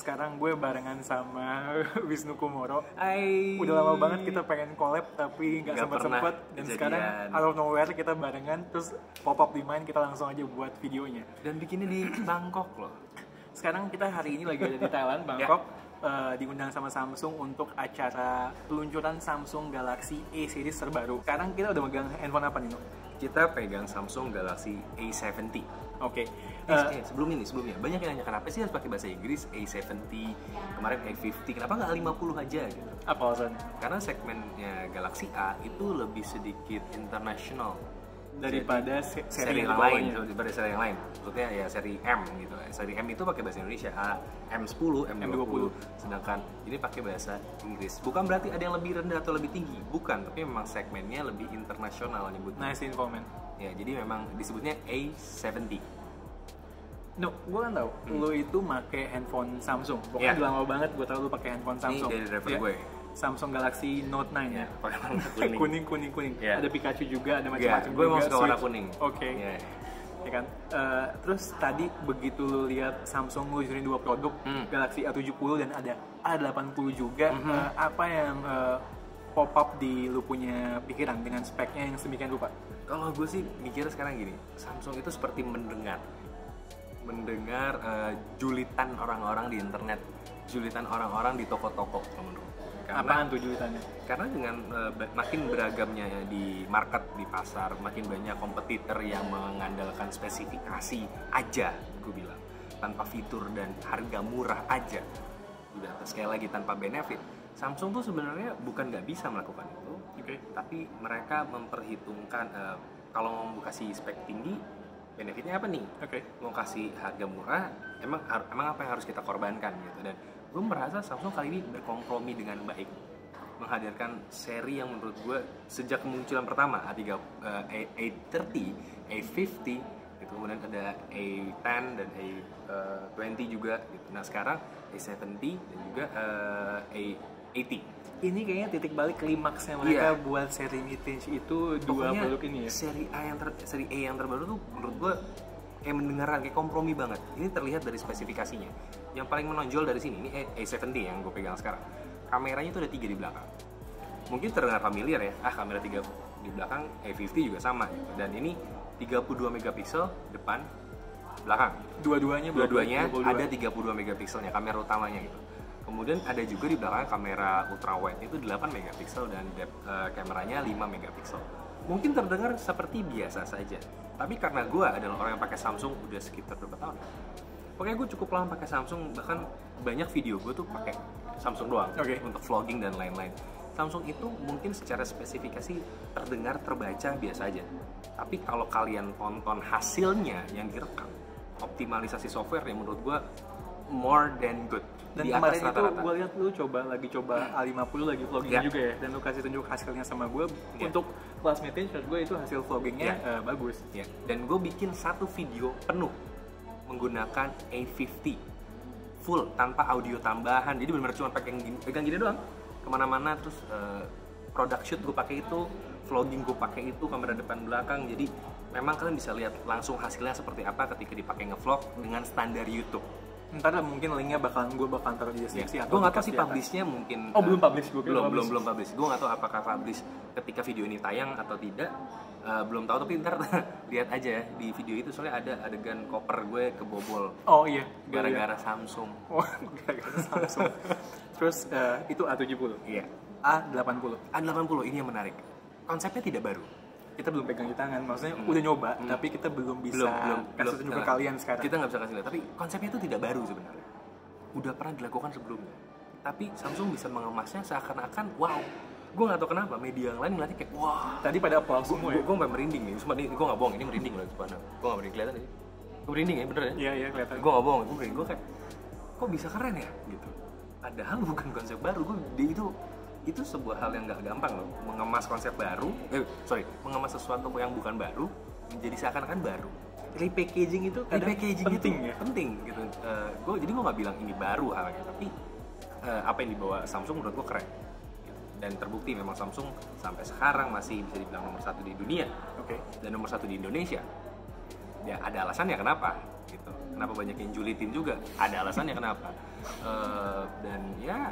sekarang gue barengan sama Wisnu Kumoro. Hai. Udah lama banget kita pengen collab tapi nggak sempet-sempet. Dan kejadian. sekarang out of nowhere kita barengan, terus pop up di Mind, kita langsung aja buat videonya. Dan bikinnya di Bangkok loh. Sekarang kita hari ini lagi ada di Thailand, Bangkok. Diundang sama Samsung untuk acara peluncuran Samsung Galaxy A series terbaru. Sekarang kita udah megang handphone apa nih, No? Kita pegang Samsung Galaxy A70. Oke. Sebelumnya banyak yang nanya kenapa sih harus pakai bahasa Inggris A70, kemarin A50, kenapa nggak A50 aja gitu? Apa alasan? Karena segmennya Galaxy A itu lebih sedikit international Daripada seri yang lain, daripada seri yang lain. Maksudnya ya seri M gitu. Seri M itu pakai bahasa Indonesia, A, M10, M20. Sedangkan ini pakai bahasa Inggris. Bukan berarti ada yang lebih rendah atau lebih tinggi, bukan, tapi memang segmennya lebih internasional nyebutnya. Nice info, man. Ya, jadi memang disebutnya A70. No, gue kan tau, lo itu make handphone Samsung. Pokoknya udah lama banget gue tau lo pakai handphone Samsung. Ini dari driver gue. Samsung Galaxy Note 9 ya. kuning. kuning. Yeah. Ada Pikachu juga, ada macam-macam. Gue mau suka warna kuning. Oke. Ya kan. Terus tadi begitu lu lihat Samsung ngeluarin dua produk, Galaxy A70 dan ada A80 juga. Apa yang pop up di lu punya pikiran dengan speknya yang sedemikian rupa? Kalau gue sih mikir sekarang gini, Samsung itu seperti mendengar julitan orang-orang di internet, julitan orang-orang di toko-toko menurut. Apaan tuh julitannya? Karena dengan makin beragamnya di market, di pasar, makin banyak kompetitor yang mengandalkan spesifikasi aja, gue bilang, tanpa fitur dan harga murah aja, udah sekali lagi tanpa benefit. Samsung tuh sebenarnya bukan nggak bisa melakukan itu, tapi mereka memperhitungkan kalau mau kasih spek tinggi, benefitnya apa nih? Mau kasih harga murah, emang apa yang harus kita korbankan gitu. Dan gue merasa Samsung kali ini berkompromi dengan baik, menghadirkan seri yang menurut gue sejak kemunculan pertama A30, A50, gitu. Kemudian ada A10 dan A20 juga gitu. Nah sekarang A70 dan juga A80. Ini kayaknya titik balik klimaksnya mereka buat seri mid-range itu. Pokoknya dua produk ini ya. Seri A yang terbaru tuh menurut gue kayak mendengarkan, kayak kompromi banget. Ini terlihat dari spesifikasinya. Yang paling menonjol dari sini, ini A70 yang gue pegang sekarang. Kameranya tuh ada 3 di belakang. Mungkin terdengar familiar ya, kamera 3 di belakang, A50 juga sama gitu. Dan ini 32 megapiksel depan, belakang. Dua-duanya ada 32 megapikselnya, kamera utamanya gitu. Kemudian ada juga di belakang kamera ultrawide itu 8 megapiksel dan depth kameranya 5 megapiksel. Mungkin terdengar seperti biasa saja, tapi karena gue adalah orang yang pakai Samsung udah sekitar berapa tahun, pokoknya gue cukup lama pakai Samsung, bahkan banyak video gue tuh pakai Samsung doang untuk vlogging dan lain-lain. Samsung itu mungkin secara spesifikasi terdengar terbaca biasa aja, tapi kalau kalian tonton hasilnya yang direkam, optimalisasi software yang menurut gue more than good. Dan kemarin itu gue lihat lu lagi coba A50 lagi vlogging juga ya, dan lu kasih tunjuk hasilnya sama gue. Untuk kelas mid-range gue itu hasil vloggingnya bagus. Dan gue bikin satu video penuh menggunakan A50 full tanpa audio tambahan, jadi benar-benar cuma pegang gini doang kemana-mana. Terus product shoot gue pakai itu, vlogging gue pakai itu, kamera depan belakang. Jadi memang kalian bisa lihat langsung hasilnya seperti apa ketika dipakai ngevlog dengan standar YouTube. Ntar mungkin linknya gue bakal taruh di deskripsi. Gue nggak tahu sih publishnya mungkin. Belum publish. Belum publish. Gue nggak tahu apakah publish ketika video ini tayang atau tidak. Belum tahu, tapi ntar lihat aja ya di video itu, soalnya ada adegan koper gue kebobol. Oh iya. Gara-gara Samsung. Gara-gara Samsung. Terus itu A70. Iya. A80 ini yang menarik. Konsepnya tidak baru. Kita belum pegang di tangan, maksudnya udah nyoba, tapi kita belum bisa kasih tunjuk ke kalian sekarang. Kita nggak bisa kasih lihat, tapi konsepnya itu tidak baru sebenarnya. Udah pernah dilakukan sebelumnya. Tapi Samsung bisa mengemasnya seakan-akan wow. Gue nggak tahu kenapa media yang lain ngeliatnya kayak wah. Tadi pada applause semua ya. Gue sampai merinding nih, sumpah nih, gue nggak bohong, ini merinding loh sebenarnya. Gue nggak merinding, kelihatan aja. Gue merinding ya, bener ya? Iya kelihatan. Gue nggak bohong, gue merinding, gue kayak kok bisa keren ya gitu. Padahal bukan konsep baru, itu sebuah hal yang nggak gampang loh, mengemas konsep baru, mengemas sesuatu yang bukan baru menjadi seakan-akan baru. Repackaging itu penting gitu. Jadi gue nggak bilang ini baru halnya, tapi apa yang dibawa Samsung menurut gue keren. Dan terbukti memang Samsung sampai sekarang masih bisa dibilang nomor 1 di dunia, dan nomor 1 di Indonesia. Ya ada alasannya kenapa. gitu. Kenapa banyak yang julitin juga? Ada alasannya kenapa. Dan ya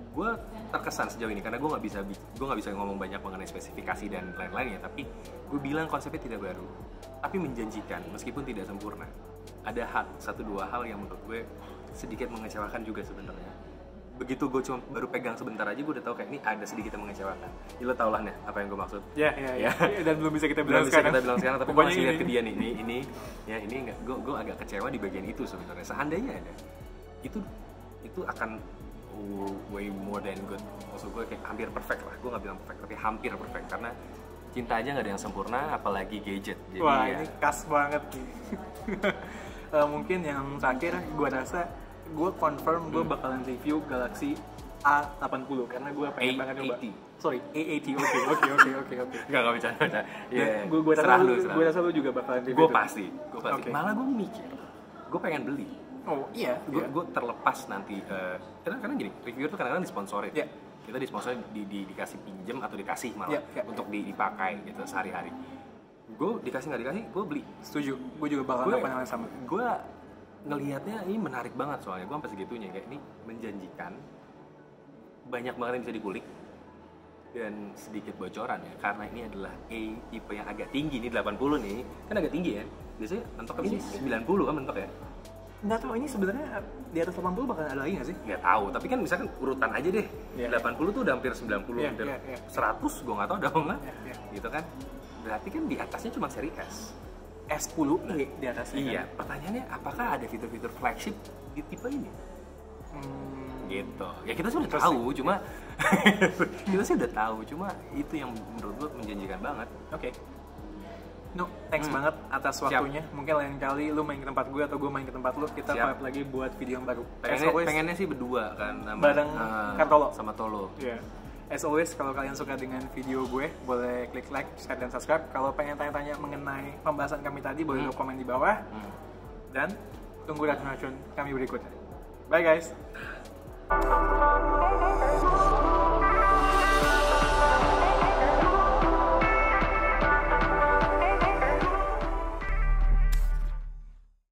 gue terkesan sejauh ini karena gue nggak bisa ngomong banyak mengenai spesifikasi dan lain-lain ya, tapi gue bilang konsepnya tidak baru tapi menjanjikan meskipun tidak sempurna. Ada satu dua hal yang menurut gue sedikit mengecewakan juga sebenarnya. Begitu gue cuma baru pegang sebentar aja gue udah tahu kayak ini ada sedikit yang mengecewakan. Ya, lo tau lah nih apa yang gue maksud. Ya. Dan belum bisa kita bilang sekarang. Tapi gue masih lihat ke dia nih ini nggak, gue agak kecewa di bagian itu sebenarnya. Seandainya ada itu akan way more than good. Maksud gue kayak hampir perfect lah. Gue nggak bilang perfect tapi hampir perfect karena cinta aja nggak ada yang sempurna apalagi gadget. Jadi wah ya, ini khas banget nih. Mungkin yang terakhir gue rasa gue confirm gue bakalan review Galaxy A80 karena gue pengen banget coba. Sorry, A80. Oke. Enggak bercanda. Iya. Gue rasa lu juga bakalan review. Gue pasti. Okay. Malah gue mikir, gue pengen beli. Oh iya. Gue terlepas nanti. Karena gini, reviewer tuh kadang-kadang disponsorin. Yeah. Kita disponsorin dikasih pinjem atau dikasih malah untuk dipakai gitu sehari-hari. Gue dikasih nggak dikasih, gue beli. Setuju. Gue juga bakalan lakukan hal yang sama. Gue ngelihatnya ini menarik banget soalnya gue sampai segitunya kayak ini menjanjikan, banyak banget yang bisa dikulik dan sedikit bocoran ya karena ini adalah tipe yang agak tinggi nih 80 nih kan agak tinggi ya biasanya mentoknya ini 90 kan mentok ya. Nggak tahu ini sebenarnya di atas 80 bakal ada lagi nggak sih? Nggak tahu, tapi kan misalkan urutan aja deh. 80 tuh udah hampir 90, hampir 100 gue nggak tahu udah nggak. Gitu kan. Berarti kan di atasnya cuma seri S. S10 di atasnya. Iya, kan? Pertanyaannya apakah ada fitur-fitur flagship di tipe ini? Gitu. Ya kita sih udah tahu, cuma itu yang menurut gue menjanjikan banget. Oke. No, thanks banget atas waktunya. Siap. Mungkin lain kali lu main ke tempat gue atau gue main ke tempat lu, kita collab lagi buat video yang baru. Pengennya sih berdua kan bareng Kartolo sama Tolo. Iya. As always, kalau kalian suka dengan video gue, boleh klik like, share, dan subscribe. Kalau pengen tanya-tanya mengenai pembahasan kami tadi, boleh komen di bawah. Dan tunggu racun-racun kami berikutnya. Bye guys.